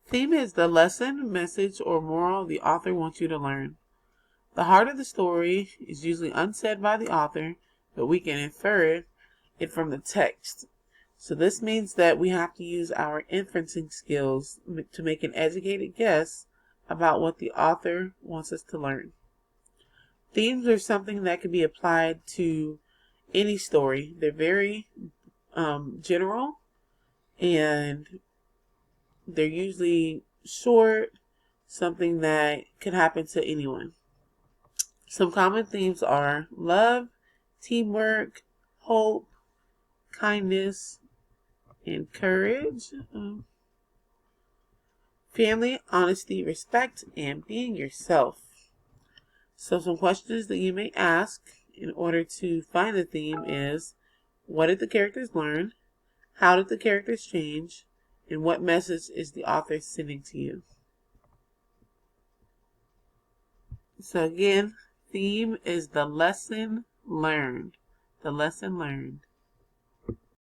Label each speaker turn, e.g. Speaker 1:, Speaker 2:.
Speaker 1: Theme is the lesson, message, or moral the author wants you to learn. The heart of the story is usually unsaid by the author, but we can infer it from the text. So this means that we have to use our inferencing skills to make an educated guess about what the author wants us to learn. Themes are something that can be applied to any story. They're very general, and they're usually short, something that could happen to anyone. Some common themes are love, teamwork, hope, kindness, and courage, family, honesty, respect, and being yourself. So some questions that you may ask in order to find the theme is, what did the characters learn? How did the characters change? And what message is the author sending to you? So again, theme is the lesson learned. The lesson learned.